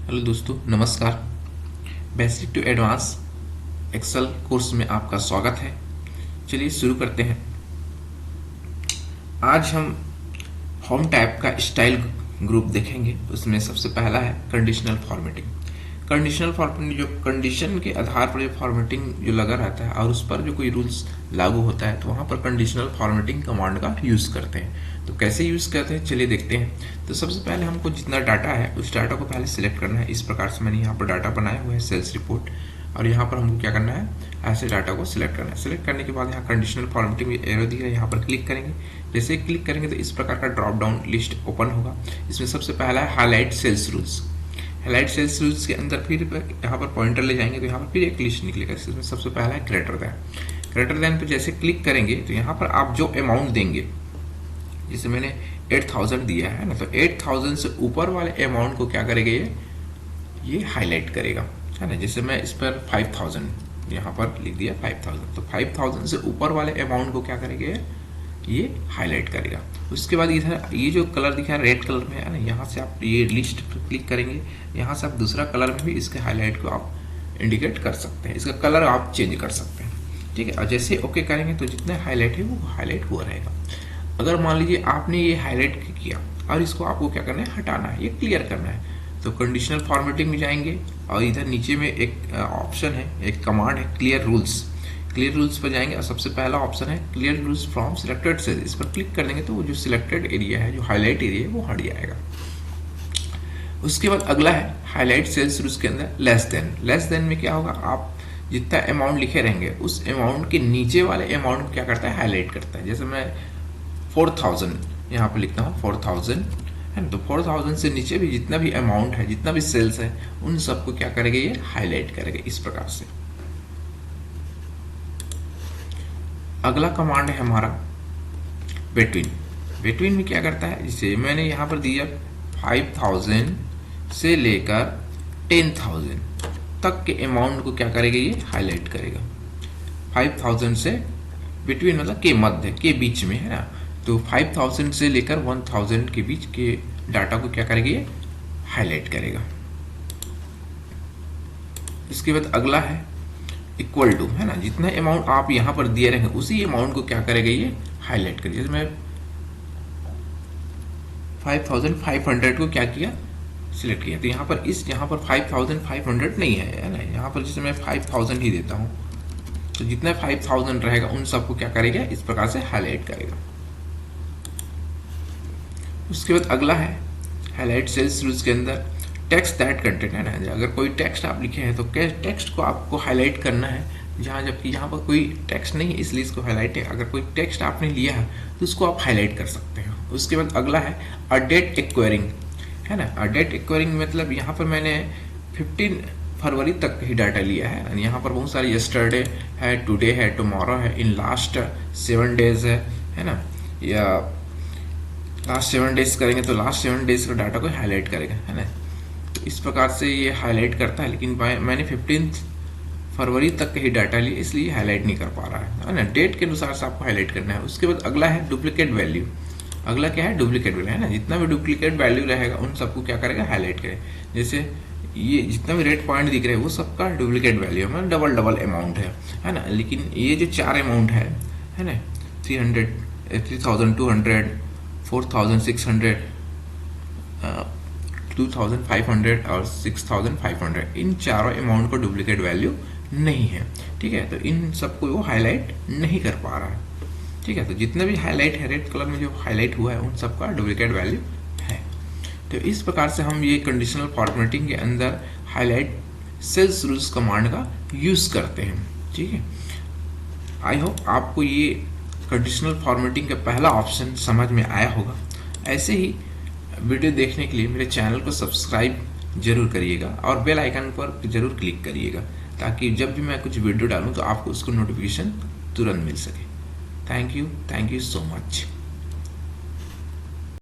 Hello दोस्तों, नमस्कार। Basic to advance Excel course में आपका स्वागत है। चलिए शुरू करते हैं। आज हम होम टाइप का स्टाइल ग्रुप देखेंगे। उसमें सबसे पहला है कंडीशनल फॉर्मेटिंग। कंडीशनल फॉर्मेटिंग जो कंडीशन के आधार पर जो फॉर्मेटिंग जो लगा रहता है और उस पर जो कोई रूल्स लागू होता है तो वहाँ पर कंडीशनल फॉर्मेटिंग कमांड का यूज़ करते हैं। तो कैसे यूज़ करते हैं चलिए देखते हैं। तो सबसे पहले हमको जितना डाटा है उस डाटा को पहले सिलेक्ट करना है। इस प्रकार से मैंने यहाँ पर डाटा बनाया हुआ है सेल्स रिपोर्ट, और यहाँ पर हमको क्या करना है, ऐसे डाटा को सिलेक्ट करना है। सिलेक्ट करने के बाद यहाँ कंडीशनल फॉर्मेटिंग एरो दिया है, यहाँ पर क्लिक करेंगे। जैसे क्लिक करेंगे तो इस प्रकार का ड्रॉप डाउन लिस्ट ओपन होगा। इसमें सबसे पहला है highlight cells rules. Highlight cells rules के अंदर फिर यहाँ पर पॉइंटर ले जाएंगे तो यहाँ पर फिर एक लिस्ट निकलेगा। इसमें सबसे पहला है ग्रेटर दैन। ग्रेटर दैन पर जैसे क्लिक करेंगे तो यहाँ पर आप जो अमाउंट देंगे, जैसे मैंने 8000 दिया है ना, तो 8000 से ऊपर वाले अमाउंट को क्या करेगा, ये हाईलाइट करेगा, है ना। जैसे मैं इस पर 5000 यहाँ पर लिख दिया 5000, तो 5000 से ऊपर वाले अमाउंट को क्या करेगा, ये हाईलाइट करेगा। उसके बाद इधर ये जो कलर दिखा है रेड कलर में है ना, यहाँ से आप ये लिस्ट पर क्लिक करेंगे। यहाँ से आप दूसरा कलर में भी इसके हाईलाइट को आप इंडिकेट कर सकते हैं, इसका कलर आप चेंज कर सकते हैं, ठीक है। और जैसे ओके करेंगे तो जितना हाईलाइट है वो हाईलाइट हुआ रहेगा। अगर मान लीजिए आपने ये हाईलाइट किया और इसको आपको क्या करना है, हटाना है, ये क्लियर करना है, तो कंडीशनल फॉर्मेटिंग में जाएंगे और इधर नीचे में एक ऑप्शन है, एक कमांड है क्लियर रूल्स। क्लियर रूल्स पर जाएंगे और सबसे पहला ऑप्शन है clear rules from selected cells. इस पर क्लिक कर देंगे तो वो जो सिलेक्टेड एरिया है, जो हाईलाइट एरिया है, वो हट जाएगा। उसके बाद अगला है हाईलाइट सेल्स रूल्स के अंदर लेस देन। लेस देन में क्या होगा, आप जितना अमाउंट लिखे रहेंगे उस अमाउंट के नीचे वाले अमाउंट को क्या करता है, हाईलाइट करता है। जैसे मैं 4000 यहाँ पर लिखता हूँ 4000 है ना, तो 4000 से नीचे भी जितना भी अमाउंट है, जितना भी सेल्स है, उन सबको क्या करेगा, ये हाईलाइट करेगा इस प्रकार से। अगला कमांड है हमारा बिटवीन। बिटवीन में क्या करता है, जैसे मैंने यहाँ पर दिया 5000 से लेकर 10000 तक के अमाउंट को क्या करेगा, ये हाईलाइट करेगा। 5000 से बिटवीन मतलब के मध्य, के बीच में है ना, तो 5000 से लेकर 1000 के बीच के डाटा को क्या करेगा, ये हाईलाइट करेगा। इसके बाद अगला है इक्वल टू, है ना, जितना अमाउंट आप यहाँ पर दिए रहेंगे उसी अमाउंट को क्या करेगा, ये हाईलाइट करेगा। जैसे मैं 5500 को क्या किया, सिलेक्ट किया, तो यहाँ पर 5500 नहीं है ना, यहाँ पर जैसे मैं 5000 ही देता हूँ, तो जितना 5000 रहेगा उन सबको क्या करेगा, इस प्रकार से हाईलाइट करेगा। उसके बाद अगला है हाईलाइट सेल्स रूल्स के अंदर टेक्स्ट दैट कंटेंट, है ना। अगर कोई टेक्स्ट आप लिखे हैं तो टेक्स्ट को आपको हाईलाइट करना है, जहाँ जबकि यहाँ पर कोई टेक्स्ट नहीं है इसलिए इसको हाईलाइट है। अगर कोई टेक्स्ट आपने लिया है तो उसको आप हाईलाइट कर सकते हैं। उसके बाद अगला है अपडेट एक्वायरिंग, है ना। अपडेट एक्वायरिंग मतलब यहाँ पर मैंने 15 फरवरी तक ही डाटा लिया है। यहाँ पर बहुत सारे यस्टरडे है, टुडे है, टुमारो है, इन लास्ट 7 डेज है ना, या लास्ट 7 डेज करेंगे तो लास्ट 7 डेज का डाटा को हाईलाइट करेगा, है ना। तो इस प्रकार से ये हाईलाइट करता है, लेकिन मैंने 15 फरवरी तक ही डाटा लिया इसलिए हाईलाइट नहीं कर पा रहा है ना। डेट के अनुसार से आपको हाईलाइट करना है। उसके बाद अगला है डुप्लीकेट वैल्यू। अगला क्या है, डुप्लीकेट वैल्यू, है ना। जितना भी डुप्लीकेट वैल्यू रहेगा उन सबको क्या करेगा, हाईलाइट करेगा। जैसे ये जितना भी रेड पॉइंट दिख रहे हैं वो सबका डुप्लीकेट वैल्यू है, मतलब डबल अमाउंट है ना। लेकिन ये जो 4 अमाउंट है ना, 300, 3200, 4600, 2500 और 6500, इन चारों अमाउंट को डुप्लीकेट वैल्यू नहीं है, ठीक है। तो इन सबको वो हाईलाइट नहीं कर पा रहा है, ठीक है। तो जितना भी हाईलाइट है, रेड कलर में जो हाईलाइट हुआ है उन सबका डुप्लीकेट वैल्यू है। तो इस प्रकार से हम ये कंडीशनल फॉर्मेटिंग के अंदर हाईलाइट सेल्स रूल्स कमांड का यूज करते हैं, ठीक है। आई होप आपको ये कंडीशनल फॉर्मेटिंग का पहला ऑप्शन समझ में आया होगा। ऐसे ही वीडियो देखने के लिए मेरे चैनल को सब्सक्राइब जरूर करिएगा और बेल आइकन पर जरूर क्लिक करिएगा, ताकि जब भी मैं कुछ वीडियो डालूं तो आपको उसको नोटिफिकेशन तुरंत मिल सके। Thank you so much.